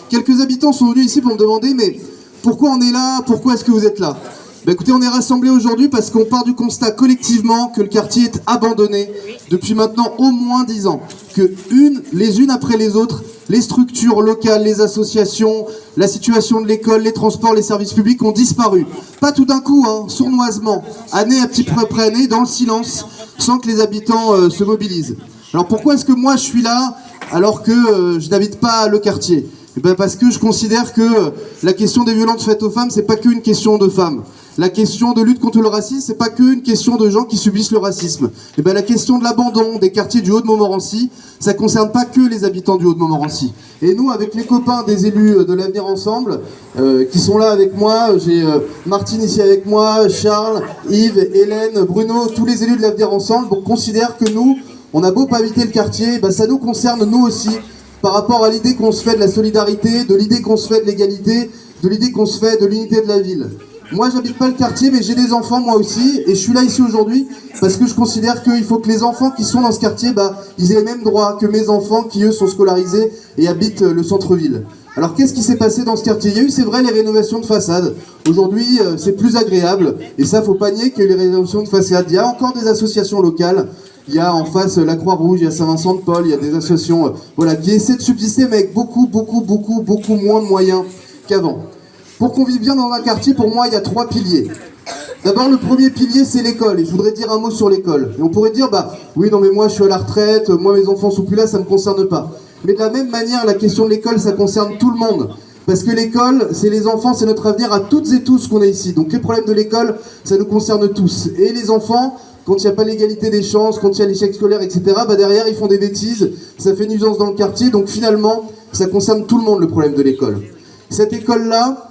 quelques habitants sont venus ici pour me demander, mais pourquoi on est là? Pourquoi est-ce que vous êtes là? Ben écoutez, on est rassemblés aujourd'hui parce qu'on part du constat collectivement que le quartier est abandonné depuis maintenant au moins 10 ans. Que les unes après les autres, les structures locales, les associations, la situation de l'école, les transports, les services publics ont disparu. Pas tout d'un coup, hein, sournoisement, année après année, dans le silence, sans que les habitants se mobilisent. Alors pourquoi est-ce que moi je suis là alors que je n'habite pas le quartier? Eh ben parce que je considère que la question des violences faites aux femmes, c'est pas qu'une question de femmes. La question de lutte contre le racisme, c'est pas qu'une question de gens qui subissent le racisme. Et ben la question de l'abandon des quartiers du Haut-de-Montmorency, ça concerne pas que les habitants du Haut-de-Montmorency. Et nous, avec les copains des élus de l'Avenir Ensemble, qui sont là avec moi, j'ai Martine ici avec moi, Charles, Yves, Hélène, Bruno, tous les élus de l'Avenir Ensemble, on considère que nous, on a beau pas habiter le quartier, ben ça nous concerne nous aussi, par rapport à l'idée qu'on se fait de la solidarité, de l'idée qu'on se fait de l'égalité, de l'idée qu'on se fait de l'unité de la ville. Moi, j'habite pas le quartier, mais j'ai des enfants moi aussi, et je suis là ici aujourd'hui parce que je considère qu'il faut que les enfants qui sont dans ce quartier, ils aient les mêmes droits que mes enfants qui, eux, sont scolarisés et habitent le centre-ville. Alors, qu'est-ce qui s'est passé dans ce quartier? Il y a eu, c'est vrai, les rénovations de façade. Aujourd'hui, c'est plus agréable, et ça, faut pas nier que les rénovations de façade. Il y a encore des associations locales. Il y a en face la Croix-Rouge, il y a Saint-Vincent-de-Paul, il y a des associations qui essaient de subsister, mais avec beaucoup moins de moyens qu'avant. Pour qu'on vive bien dans un quartier, pour moi, il y a 3 piliers. D'abord, le premier pilier, c'est l'école. Et je voudrais dire un mot sur l'école. Et on pourrait dire, oui, non, mais moi, je suis à la retraite, moi, mes enfants sont plus là, ça ne me concerne pas. Mais de la même manière, la question de l'école, ça concerne tout le monde. Parce que l'école, c'est les enfants, c'est notre avenir à toutes et tous qu'on est ici. Donc les problèmes de l'école, ça nous concerne tous. Et les enfants, quand il n'y a pas l'égalité des chances, quand il y a l'échec scolaire, etc., derrière, ils font des bêtises, ça fait nuisance dans le quartier. Donc finalement, ça concerne tout le monde, le problème de l'école. Cette école-là,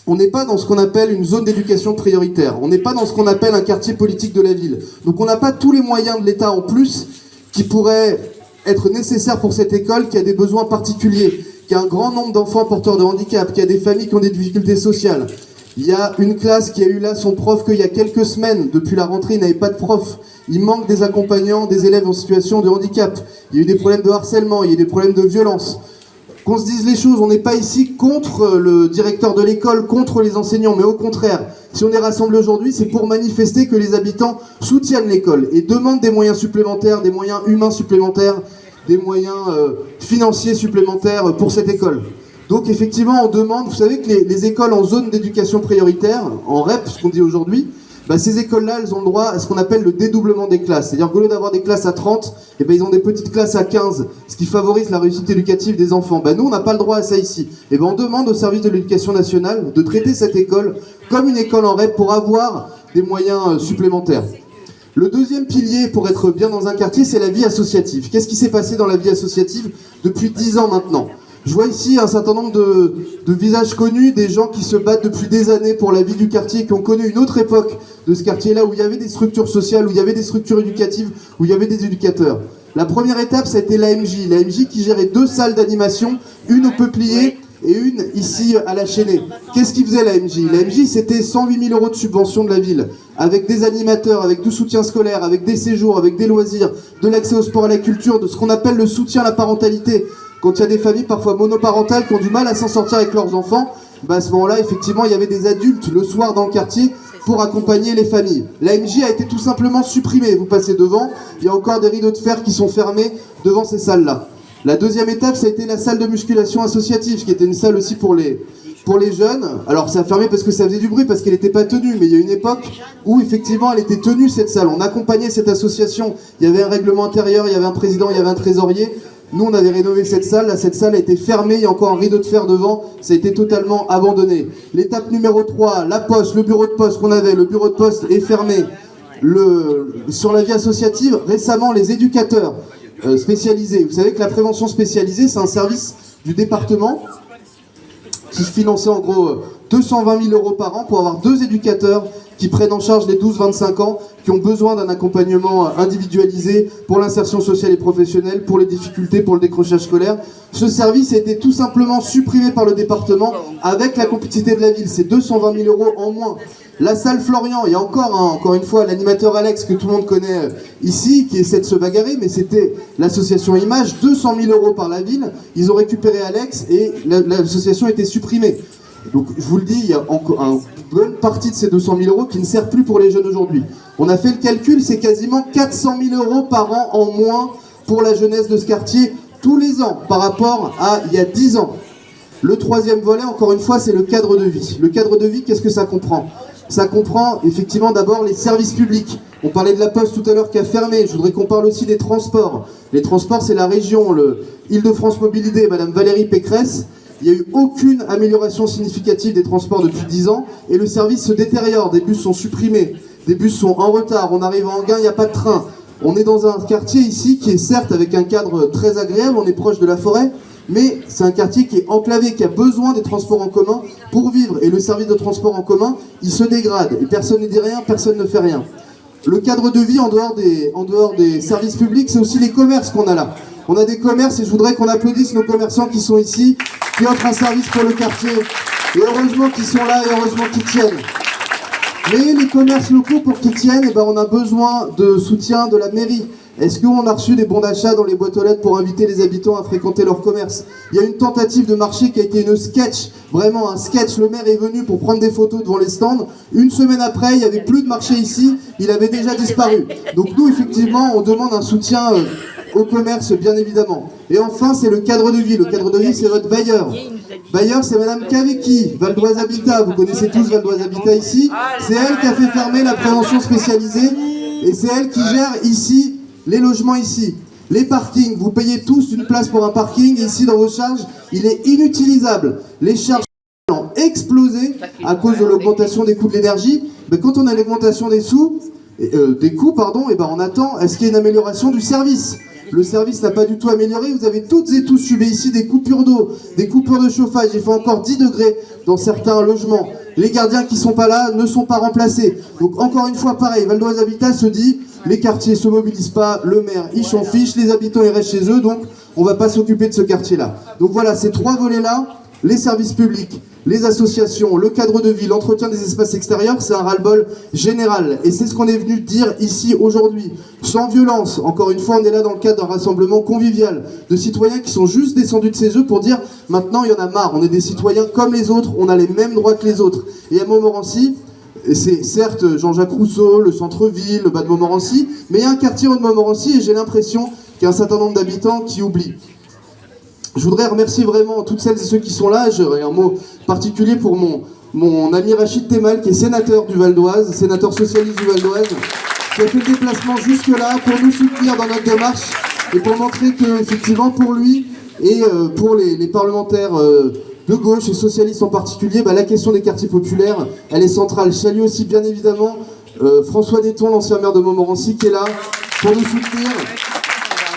on n'est pas dans ce qu'on appelle une zone d'éducation prioritaire. On n'est pas dans ce qu'on appelle un quartier politique de la ville. Donc on n'a pas tous les moyens de l'État en plus qui pourraient être nécessaires pour cette école qui a des besoins particuliers, qui a un grand nombre d'enfants porteurs de handicap, qui a des familles qui ont des difficultés sociales. Il y a une classe qui a eu là son prof qu'il y a quelques semaines. Depuis la rentrée, il n'avait pas de prof. Il manque des accompagnants, des élèves en situation de handicap. Il y a eu des problèmes de harcèlement, il y a eu des problèmes de violence. Qu'on se dise les choses, on n'est pas ici contre le directeur de l'école, contre les enseignants, mais au contraire, si on est rassemblés aujourd'hui, c'est pour manifester que les habitants soutiennent l'école et demandent des moyens supplémentaires, des moyens humains supplémentaires, des moyens financiers supplémentaires pour cette école. Donc effectivement, on demande, vous savez que les écoles en zone d'éducation prioritaire, en REP, ce qu'on dit aujourd'hui, ces écoles-là, elles ont le droit à ce qu'on appelle le dédoublement des classes. C'est-à-dire qu'au lieu d'avoir des classes à 30, ils ont des petites classes à 15, ce qui favorise la réussite éducative des enfants. Nous, on n'a pas le droit à ça ici. On demande au service de l'éducation nationale de traiter cette école comme une école en REP pour avoir des moyens supplémentaires. Le deuxième pilier pour être bien dans un quartier, c'est la vie associative. Qu'est-ce qui s'est passé dans la vie associative depuis 10 ans maintenant? Je vois ici un certain nombre de visages connus, des gens qui se battent depuis des années pour la vie du quartier, qui ont connu une autre époque de ce quartier-là, où il y avait des structures sociales, où il y avait des structures éducatives, où il y avait des éducateurs. La première étape, ça a été l'AMJ. L'AMJ qui gérait 2 salles d'animation, une au Peuplier et une ici à la Chênaie. Qu'est-ce qui faisait l'AMJ? L'AMJ, c'était 108 000 € de subvention de la ville, avec des animateurs, avec du soutien scolaire, avec des séjours, avec des loisirs, de l'accès au sport, à la culture, de ce qu'on appelle le soutien à la parentalité. Quand il y a des familles parfois monoparentales qui ont du mal à s'en sortir avec leurs enfants, à ce moment-là, effectivement, il y avait des adultes le soir dans le quartier pour accompagner les familles. L'AMJ a été tout simplement supprimée. Vous passez devant, il y a encore des rideaux de fer qui sont fermés devant ces salles-là. La deuxième étape, ça a été la salle de musculation associative, qui était une salle aussi pour les jeunes. Alors ça a fermé parce que ça faisait du bruit, parce qu'elle n'était pas tenue, mais il y a une époque où effectivement elle était tenue, cette salle. On accompagnait cette association, il y avait un règlement intérieur, il y avait un président, il y avait un trésorier. Nous, on avait rénové cette salle. Là, cette salle a été fermée. Il y a encore un rideau de fer devant. Ça a été totalement abandonné. L'étape numéro 3, la poste, le bureau de poste qu'on avait. Le bureau de poste est fermé. Sur la vie associative, récemment, les éducateurs spécialisés. Vous savez que la prévention spécialisée, c'est un service du département qui se finançait en gros 220 000 € par an pour avoir 2 éducateurs qui prennent en charge les 12-25 ans, qui ont besoin d'un accompagnement individualisé pour l'insertion sociale et professionnelle, pour les difficultés, pour le décrochage scolaire. Ce service a été tout simplement supprimé par le département avec la complicité de la ville. C'est 220 000 € en moins. La salle Florian, il y a encore une fois l'animateur Alex que tout le monde connaît ici, qui essaie de se bagarrer, mais c'était l'association Image, 200 000 € par la ville. Ils ont récupéré Alex et l'association a été supprimée. Donc je vous le dis, il y a encore une bonne partie de ces 200 000 € qui ne sert plus pour les jeunes aujourd'hui. On a fait le calcul, c'est quasiment 400 000 € par an en moins pour la jeunesse de ce quartier tous les ans par rapport à il y a 10 ans. Le troisième volet, encore une fois, c'est le cadre de vie. Le cadre de vie, qu'est-ce que ça comprend? Ça comprend effectivement d'abord les services publics. On parlait de la Poste tout à l'heure qui a fermé. Je voudrais qu'on parle aussi des transports. Les transports, c'est la région, le Île-de-France Mobilité, Madame Valérie Pécresse. Il n'y a eu aucune amélioration significative des transports depuis 10 ans et le service se détériore. Des bus sont supprimés, des bus sont en retard. On arrive à Enghien, il n'y a pas de train. On est dans un quartier ici qui est certes avec un cadre très agréable, on est proche de la forêt, mais c'est un quartier qui est enclavé, qui a besoin des transports en commun pour vivre. Et le service de transport en commun, il se dégrade. Et personne ne dit rien, personne ne fait rien. Le cadre de vie en dehors des services publics, c'est aussi les commerces qu'on a là. On a des commerces et je voudrais qu'on applaudisse nos commerçants qui sont ici, qui offrent un service pour le quartier. Et heureusement qu'ils sont là et heureusement qu'ils tiennent. Mais les commerces locaux, pour qu'ils tiennent, on a besoin de soutien de la mairie. Est-ce qu'on a reçu des bons d'achat dans les boîtes aux lettres pour inviter les habitants à fréquenter leur commerce? Il y a une tentative de marché qui a été une sketch, vraiment un sketch. Le maire est venu pour prendre des photos devant les stands. Une semaine après, il n'y avait plus de marché ici, il avait déjà disparu. Donc nous, effectivement, on demande un soutien au commerce, bien évidemment. Et enfin, c'est le cadre de vie. Le cadre de vie, c'est votre bailleur. Bailleur, c'est Madame Kaveki, Val d'Oise Habitat. Vous connaissez tous Val d'Oise Habitat ici. C'est elle qui a fait fermer la prévention spécialisée. Et c'est elle qui gère ici les logements ici. Les parkings, vous payez tous une place pour un parking. Ici, dans vos charges, il est inutilisable. Les charges ont explosé à cause de l'augmentation des coûts de l'énergie. Mais quand on a l'augmentation des coûts, on attend à ce qu'il y ait une amélioration du service. Le service n'a pas du tout amélioré. Vous avez toutes et tous subi ici des coupures d'eau, des coupures de chauffage. Il fait encore 10 degrés dans certains logements. Les gardiens qui ne sont pas là ne sont pas remplacés. Donc encore une fois, pareil, Val d'Oise Habitat se dit, les quartiers ne se mobilisent pas, le maire, il s'en fiche, les habitants ils restent chez eux, donc on ne va pas s'occuper de ce quartier-là. Donc voilà, ces trois volets-là, les services publics, les associations, le cadre de vie, l'entretien des espaces extérieurs, c'est un ras-le-bol général. Et c'est ce qu'on est venu dire ici aujourd'hui. Sans violence, encore une fois, on est là dans le cadre d'un rassemblement convivial, de citoyens qui sont juste descendus de chez eux pour dire « maintenant il y en a marre, on est des citoyens comme les autres, on a les mêmes droits que les autres ». Et à Montmorency, c'est certes Jean-Jacques Rousseau, le centre-ville, le bas de Montmorency, mais il y a un quartier de Montmorency et j'ai l'impression qu'il y a un certain nombre d'habitants qui oublient. Je voudrais remercier vraiment toutes celles et ceux qui sont là. J'aurais un mot particulier pour mon ami Rachid Temal, qui est sénateur du Val d'Oise, sénateur socialiste du Val d'Oise, qui a fait le déplacement jusque-là pour nous soutenir dans notre démarche et pour montrer que, effectivement, pour lui et pour les parlementaires de gauche et socialistes en particulier, la question des quartiers populaires, elle est centrale. Je salue aussi, bien évidemment, François Déton, l'ancien maire de Montmorency, qui est là pour nous soutenir,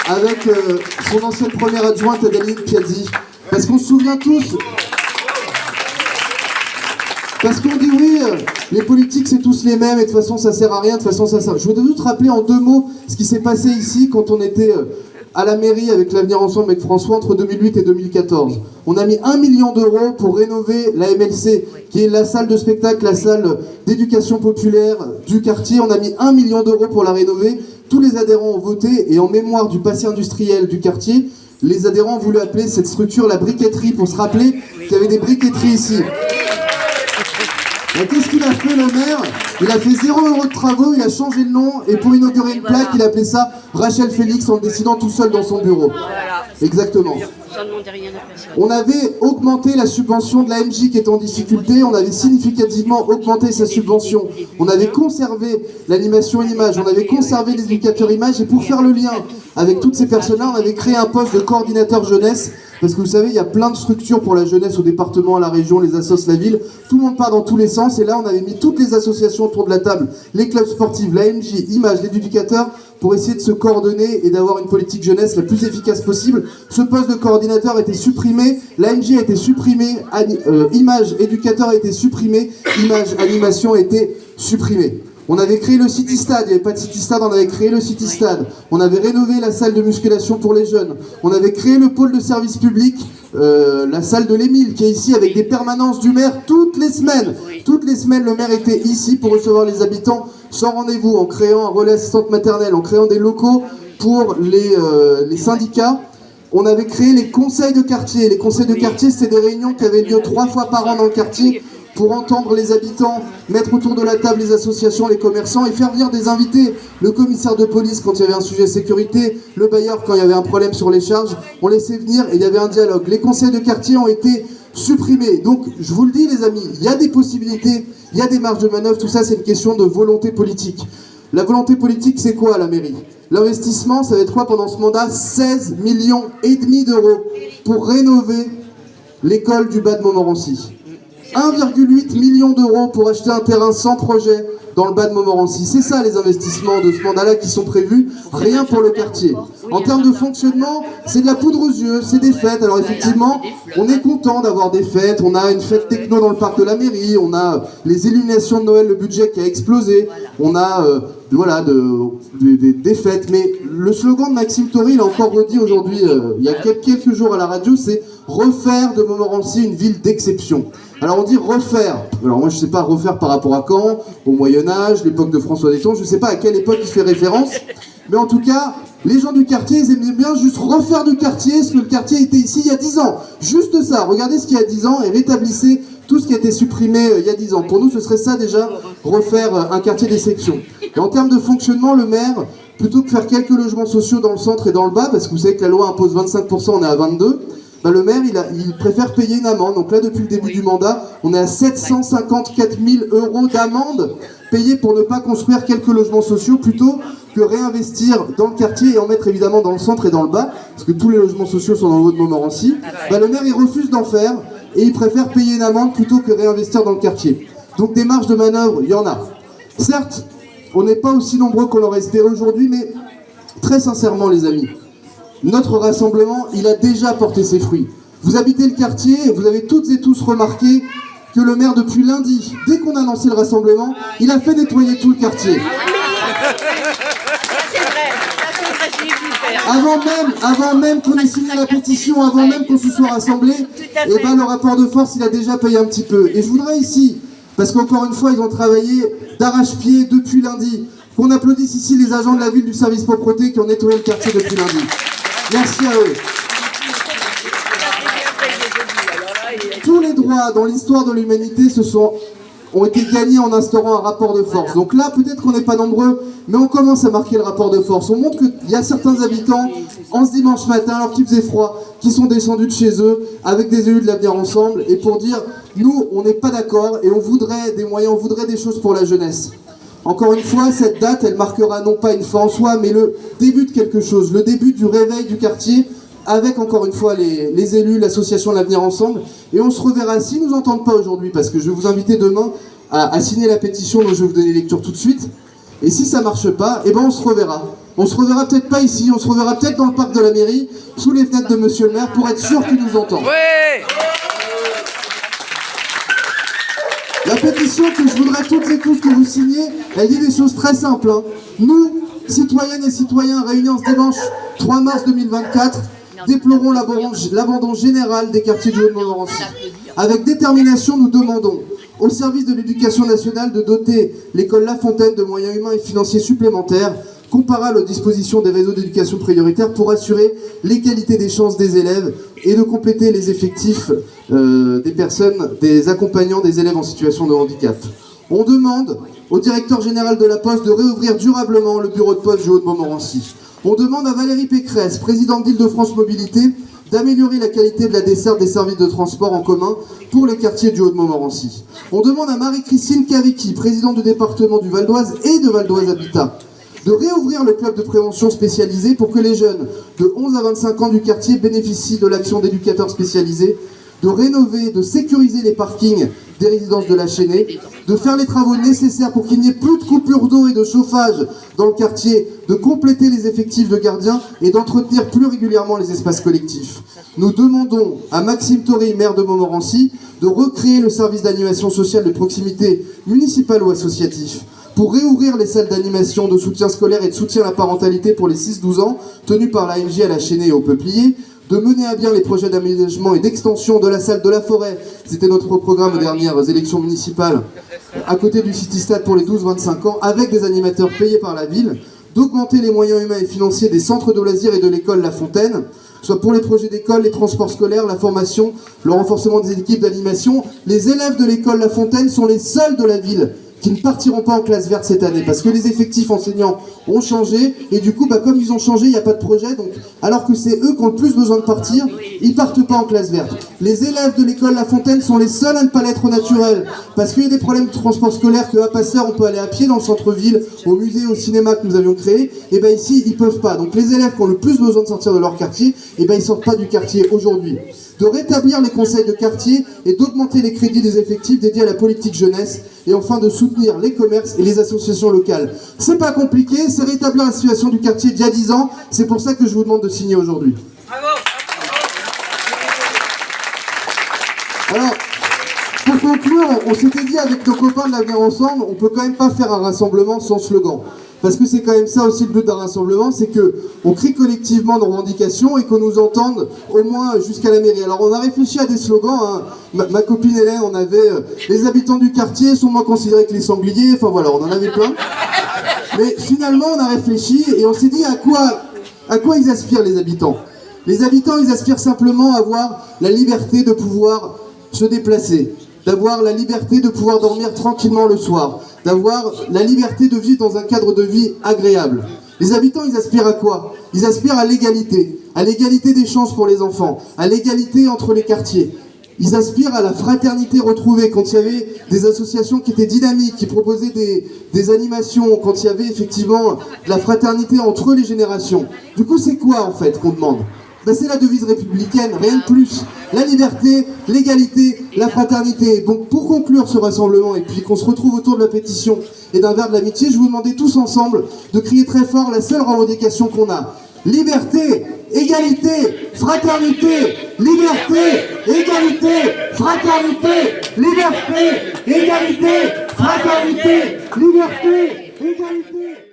avec son ancienne première adjointe Adeline Piazzi. Parce qu'on se souvient tous, parce qu'on dit oui, les politiques c'est tous les mêmes et de toute façon ça sert à rien, de toute façon ça sert. Je voudrais juste rappeler en deux mots ce qui s'est passé ici quand on était à la mairie avec l'Avenir Ensemble avec François entre 2008 et 2014. On a mis 1 million d'euros pour rénover la MLC, qui est la salle de spectacle, la salle d'éducation populaire du quartier. On a mis 1 million d'euros pour la rénover. Tous les adhérents ont voté et en mémoire du passé industriel du quartier, les adhérents ont voulu appeler cette structure la briqueterie pour se rappeler qu'il y avait des briqueteries ici. Qu'est-ce qu'il a fait le maire? Il a fait 0 € de travaux, il a changé le nom et pour inaugurer une plaque, il a appelé ça Rachel Félix en le décidant tout seul dans son bureau. Exactement. On avait augmenté la subvention de la MJ qui était en difficulté, on avait significativement augmenté sa subvention. On avait conservé l'animation image, on avait conservé l'éducateur image et pour faire le lien avec toutes ces personnes-là, on avait créé un poste de coordinateur jeunesse parce que vous savez, il y a plein de structures pour la jeunesse au département, à la région, les assos, la ville. Tout le monde part dans tous les sens, et là on avait mis toutes les associations autour de la table, les clubs sportifs, la MJ, Image, les éducateurs, pour essayer de se coordonner et d'avoir une politique jeunesse la plus efficace possible. Ce poste de coordinateur a été supprimé, l'AMJ a été supprimé, Image, éducateur a été supprimé, Image, animation a été supprimé. On avait créé le City Stade, il n'y avait pas de City Stade, on avait créé le City Stade. On avait rénové la salle de musculation pour les jeunes. On avait créé le pôle de service public, la salle de l'Émile, qui est ici avec des permanences du maire toutes les semaines. Toutes les semaines, le maire était ici pour recevoir les habitants sans rendez-vous, en créant un relais assistante maternelle, en créant des locaux pour les syndicats. On avait créé les conseils de quartier. Les conseils de quartier, c'était des réunions qui avaient lieu 3 fois par an dans le quartier, pour entendre les habitants, mettre autour de la table les associations, les commerçants et faire venir des invités. Le commissaire de police quand il y avait un sujet sécurité, le bailleur quand il y avait un problème sur les charges, on laissait venir et il y avait un dialogue. Les conseils de quartier ont été supprimés. Donc je vous le dis les amis, il y a des possibilités, il y a des marges de manœuvre, tout ça c'est une question de volonté politique. La volonté politique c'est quoi à la mairie? L'investissement ça va être quoi pendant ce mandat? 16,5 millions d'euros pour rénover l'école du Bas de Montmorency. 1,8 million d'euros pour acheter un terrain sans projet dans le Bas de Montmorency. C'est ça les investissements de ce mandat-là qui sont prévus, rien pour le quartier. En termes de fonctionnement, c'est de la poudre aux yeux, c'est des fêtes. Alors effectivement, on est content d'avoir des fêtes, on a une fête techno dans le parc de la mairie, on a les illuminations de Noël, le budget qui a explosé, on a des fêtes. Mais le slogan de Maxime Tory, il a encore redit aujourd'hui, il y a quelques jours à la radio, c'est « Refaire de Montmorency une ville d'exception ». Alors on dit refaire, alors moi je sais pas refaire par rapport à quand, au Moyen-Âge, l'époque de François d'Étang, je sais pas à quelle époque il fait référence, mais en tout cas, les gens du quartier, ils aimaient bien juste refaire du quartier ce que le quartier était ici il y a 10 ans. Juste ça, regardez ce qu'il y a 10 ans et rétablissez tout ce qui a été supprimé il y a 10 ans. Pour nous, ce serait ça déjà, refaire un quartier d'exception. Et en termes de fonctionnement, le maire, plutôt que faire quelques logements sociaux dans le centre et dans le bas, parce que vous savez que la loi impose 25%, on est à 22%, le maire, il préfère payer une amende. Donc là, depuis le début du mandat, on est à 754 000 euros d'amende payée pour ne pas construire quelques logements sociaux plutôt que réinvestir dans le quartier et en mettre évidemment dans le centre et dans le bas, parce que tous les logements sociaux sont dans le haut de Montmorency. Le maire, il refuse d'en faire et il préfère payer une amende plutôt que réinvestir dans le quartier. Donc des marges de manœuvre, il y en a. Certes, on n'est pas aussi nombreux qu'on l'aurait espéré aujourd'hui, mais très sincèrement, les amis, notre rassemblement, il a déjà porté ses fruits. Vous habitez le quartier et vous avez toutes et tous remarqué que le maire, depuis lundi, dès qu'on a annoncé le rassemblement, il a fait nettoyer tout le quartier. Avant même qu'on ait signé la pétition, avant même qu'on se soit rassemblé, et ben le rapport de force, il a déjà payé un petit peu. Et je voudrais ici, parce qu'encore une fois, ils ont travaillé d'arrache-pied depuis lundi, qu'on applaudisse ici les agents de la ville du service propreté qui ont nettoyé le quartier depuis lundi. Merci à eux. Tous les droits dans l'histoire de l'humanité ont été gagnés en instaurant un rapport de force. Donc là, peut-être qu'on n'est pas nombreux, mais on commence à marquer le rapport de force. On montre qu'il y a certains habitants, en ce dimanche matin, alors qu'il faisait froid, qui sont descendus de chez eux, avec des élus de l'Avenir Ensemble, et pour dire, nous, on n'est pas d'accord, et on voudrait des moyens, on voudrait des choses pour la jeunesse. Encore une fois, cette date, elle marquera non pas une fin en soi, mais le début de quelque chose, le début du réveil du quartier, avec encore une fois les élus, l'association L'Avenir Ensemble, et on se reverra s'ils ne nous entendent pas aujourd'hui, parce que je vais vous inviter demain à signer la pétition dont je vais vous donner lecture tout de suite, et si ça marche pas, eh ben on se reverra. On se reverra peut-être pas ici, on se reverra peut-être dans le parc de la mairie, sous les fenêtres de monsieur le maire, pour être sûr qu'il nous entend. Ouais. La pétition que je voudrais toutes et tous que vous signiez, elle dit des choses très simples. Nous, citoyennes et citoyens réunis en ce dimanche 3 mars 2024, déplorons l'abandon général des quartiers du Haut-de-Montmorency. Avec détermination, nous demandons au service de l'éducation nationale de doter l'école La Fontaine de moyens humains et financiers supplémentaires comparables aux dispositions des réseaux d'éducation prioritaire pour assurer l'égalité des chances des élèves et de compléter les effectifs des accompagnants des élèves en situation de handicap. On demande au directeur général de la Poste de réouvrir durablement le bureau de poste du Haut-de-Montmorency. On demande à Valérie Pécresse, présidente d'Île-de-France Mobilité, d'améliorer la qualité de la desserte des services de transport en commun pour les quartiers du Haut-de-Montmorency. On demande à Marie-Christine Cavicchi, présidente du département du Val d'Oise et de Val d'Oise Habitat, de réouvrir le club de prévention spécialisé pour que les jeunes de 11 à 25 ans du quartier bénéficient de l'action d'éducateurs spécialisés, de rénover, de sécuriser les parkings des résidences de la Chênaie, de faire les travaux nécessaires pour qu'il n'y ait plus de coupures d'eau et de chauffage dans le quartier, de compléter les effectifs de gardiens et d'entretenir plus régulièrement les espaces collectifs. Nous demandons à Maxime Tory, maire de Montmorency, de recréer le service d'animation sociale de proximité municipal ou associatif, pour réouvrir les salles d'animation, de soutien scolaire et de soutien à la parentalité pour les 6-12 ans, tenues par la MJ à la Chênaie et au Peuplier, de mener à bien les projets d'aménagement et d'extension de la salle de la Forêt, c'était notre programme aux dernières élections municipales, à côté du City Stade pour les 12-25 ans, avec des animateurs payés par la ville, d'augmenter les moyens humains et financiers des centres de loisirs et de l'école La Fontaine, soit pour les projets d'école, les transports scolaires, la formation, le renforcement des équipes d'animation. Les élèves de l'école La Fontaine sont les seuls de la ville qui ne partiront pas en classe verte cette année, parce que les effectifs enseignants ont changé, et du coup, comme ils ont changé, il n'y a pas de projet, donc alors que c'est eux qui ont le plus besoin de partir, ils partent pas en classe verte. Les élèves de l'école La Fontaine sont les seuls à ne pas l'être au naturel, parce qu'il y a des problèmes de transport scolaire, que à Passeur, on peut aller à pied dans le centre-ville, au musée, au cinéma que nous avions créé, et bien ici, ils peuvent pas. Donc les élèves qui ont le plus besoin de sortir de leur quartier, et ben ils sortent pas du quartier aujourd'hui. De rétablir les conseils de quartier et d'augmenter les crédits des effectifs dédiés à la politique jeunesse, et enfin de soutenir les commerces et les associations locales. C'est pas compliqué, c'est rétablir la situation du quartier d'il y a 10 ans, c'est pour ça que je vous demande de signer aujourd'hui. Alors, pour conclure, on s'était dit avec nos copains de l'Avenir Ensemble, on peut quand même pas faire un rassemblement sans slogan. Parce que c'est quand même ça aussi le but d'un rassemblement, c'est qu'on crie collectivement nos revendications et qu'on nous entende au moins jusqu'à la mairie. Alors on a réfléchi à des slogans, hein. Ma copine Hélène, on avait les habitants du quartier sont moins considérés que les sangliers, enfin voilà, on en avait plein. Mais finalement on a réfléchi et on s'est dit à quoi ils aspirent les habitants. Les habitants, ils aspirent simplement à avoir la liberté de pouvoir se déplacer, d'avoir la liberté de pouvoir dormir tranquillement le soir, d'avoir la liberté de vivre dans un cadre de vie agréable. Les habitants, ils aspirent à quoi? Ils aspirent à l'égalité des chances pour les enfants, à l'égalité entre les quartiers. Ils aspirent à la fraternité retrouvée, quand il y avait des associations qui étaient dynamiques, qui proposaient des animations, quand il y avait effectivement de la fraternité entre les générations. Du coup, c'est quoi en fait qu'on demande? Ben, c'est la devise républicaine, rien de plus. La liberté, l'égalité, la fraternité. Donc pour conclure ce rassemblement et puis qu'on se retrouve autour de la pétition et d'un verre de l'amitié, je vous demandais tous ensemble de crier très fort la seule revendication qu'on a. Liberté, égalité, fraternité, liberté, égalité, fraternité, liberté, égalité, fraternité, liberté, égalité.